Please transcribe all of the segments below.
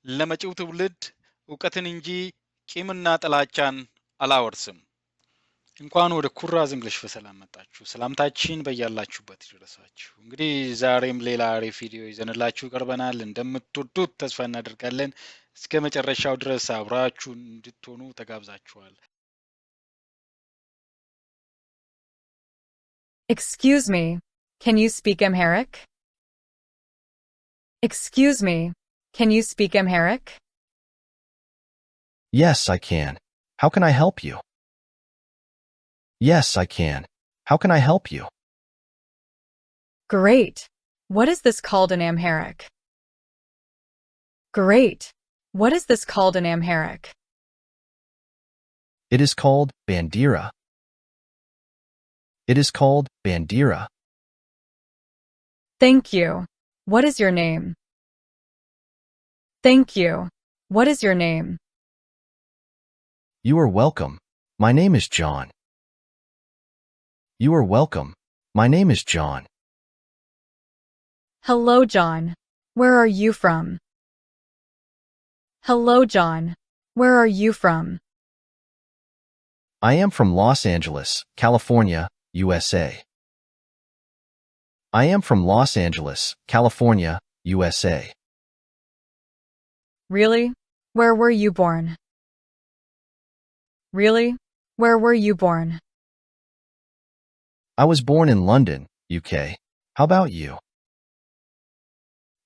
ለመጪው ትውልድ ዕውቀትን እንጂ ቂምና ጥላቻን አላወርስም። እንኳን ወደ ኩራዝ እንግሊሽ በሰላም መጣችሁ። ሰላምታችን በያላችሁበት ይድረሳችሁ። እንግዲህ ዛሬም ሌላ አሪፍ ቪዲዮ ይዘንላችሁ ቀርበናል። እንደምትወዱት ተስፋ እናደርጋለን። እስከ መጨረሻው ድረስ አብራችሁን እንድትሆኑ ተጋብዛችኋል። Excuse me, can you speak Amharic? Excuse me, can you speak Amharic? Yes, I can. How can I help you? Yes, I can. How can I help you? Great. What is this called in Amharic? Great. What is this called in Amharic? It is called bandira. It is called bandira. Thank you. What is your name? Thank you. What is your name? You are welcome. My name is John. You are welcome. My name is John. Hello, John. Where are you from? Hello, John. Where are you from? I am from Los Angeles, California, USA. I am from Los Angeles, California, USA. Really? Where were you born? Really? Where were you born? I was born in London, UK. How about you?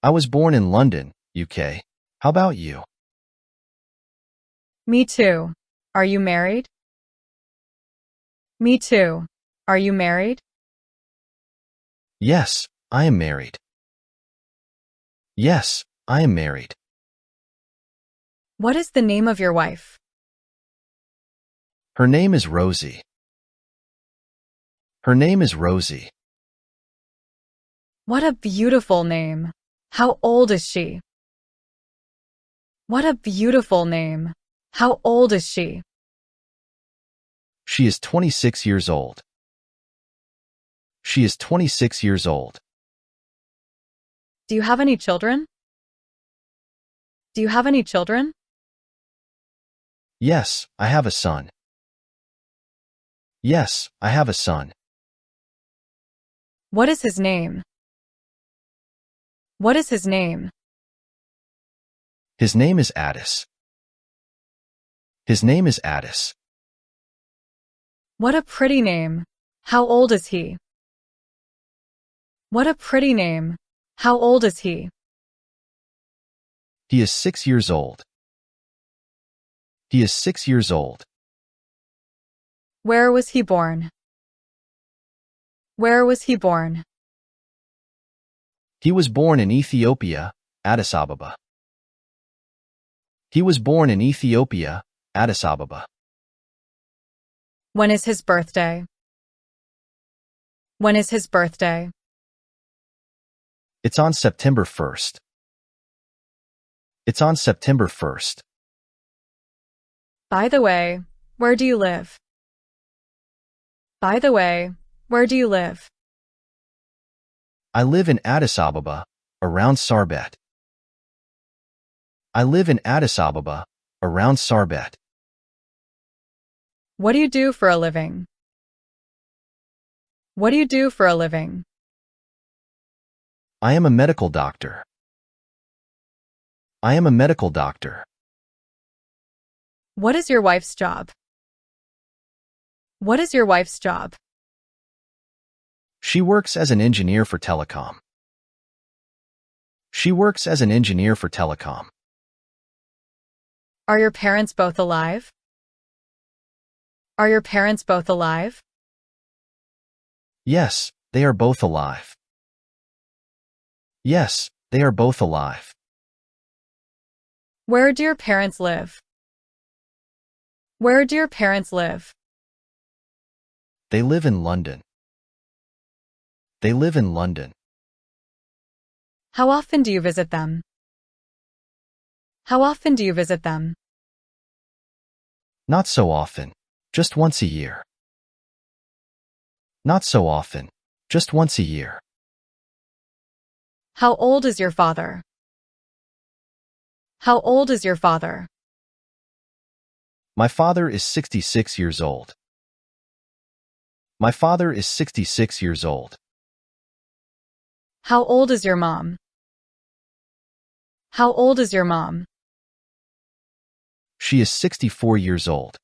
I was born in London, UK. How about you? Me too. Are you married? Me too. Are you married? Yes, I am married. Yes, I am married. What is the name of your wife? Her name is Rosie. Her name is Rosie. What a beautiful name. How old is she? What a beautiful name. How old is she? She is 26 years old. She is 26 years old. Do you have any children? Do you have any children? Yes, I have a son. Yes, I have a son. What is his name? What is his name? His name is Addis. His name is Addis. What a pretty name. How old is he? What a pretty name. How old is he? He is 6 years old. He is 6 years old. Where was he born? Where was he born? He was born in Ethiopia, Addis Ababa. He was born in Ethiopia, Addis Ababa. When is his birthday? When is his birthday? It's on September 1st. It's on September 1st. By the way, where do you live? By the way, where do you live? I live in Addis Ababa, around Sarbet. I live in Addis Ababa, around Sarbet. What do you do for a living? What do you do for a living? I am a medical doctor. I am a medical doctor. What is your wife's job? What is your wife's job? She works as an engineer for telecom. She works as an engineer for telecom. Are your parents both alive? Are your parents both alive? Yes, they are both alive. Yes, they are both alive. Where do your parents live? Where do your parents live? They live in London. They live in London. How often do you visit them? How often do you visit them? Not so often. Just once a year. Not so often. Just once a year. How old is your father? How old is your father? My father is 66 years old. My father is 66 years old. How old is your mom? How old is your mom? She is 64 years old.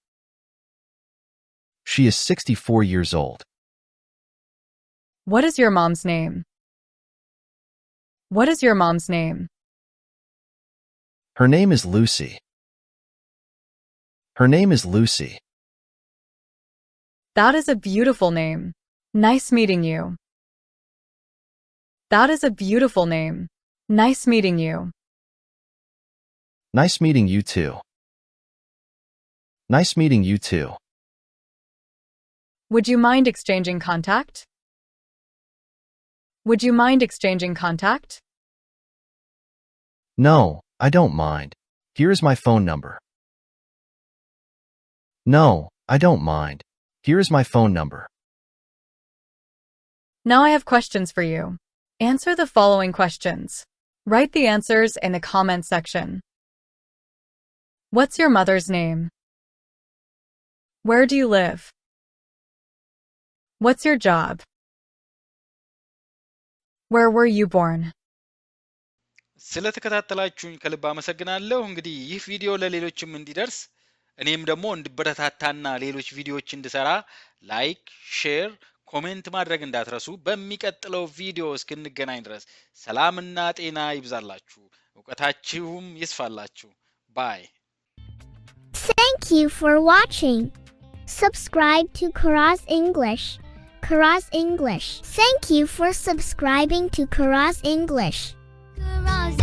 She is 64 years old. What is your mom's name? What is your mom's name? Her name is Lucy. Her name is Lucy. That is a beautiful name. Nice meeting you. That is a beautiful name. Nice meeting you. Nice meeting you too. Nice meeting you too. Would you mind exchanging contact? Would you mind exchanging contact? No, I don't mind. Here is my phone number. No, I don't mind. Here is my phone number. Now I have questions for you. Answer the following questions. Write the answers in the comment section. What's your mother's name? Where do you live? What's your job? Where were you born? ስለተከታተላችሁኝ ከልብ አመሰግናለሁ። እንግዲህ ይህ ቪዲዮ ለሌሎችም እንዲደርስ እኔም ደግሞ እንድበረታታና ሌሎች ቪዲዮዎች እንድሰራ ላይክ፣ ሼር፣ ኮሜንት ማድረግ እንዳትረሱ። በሚቀጥለው ቪዲዮ እስክንገናኝ ድረስ ሰላምና ጤና ይብዛላችሁ፣ ዕውቀታችሁም ይስፋላችሁ። ባይ። Thank you for watching. Subscribe to Kuraz English. Kuraz English. Thank you for subscribing to Kuraz English. Kuraz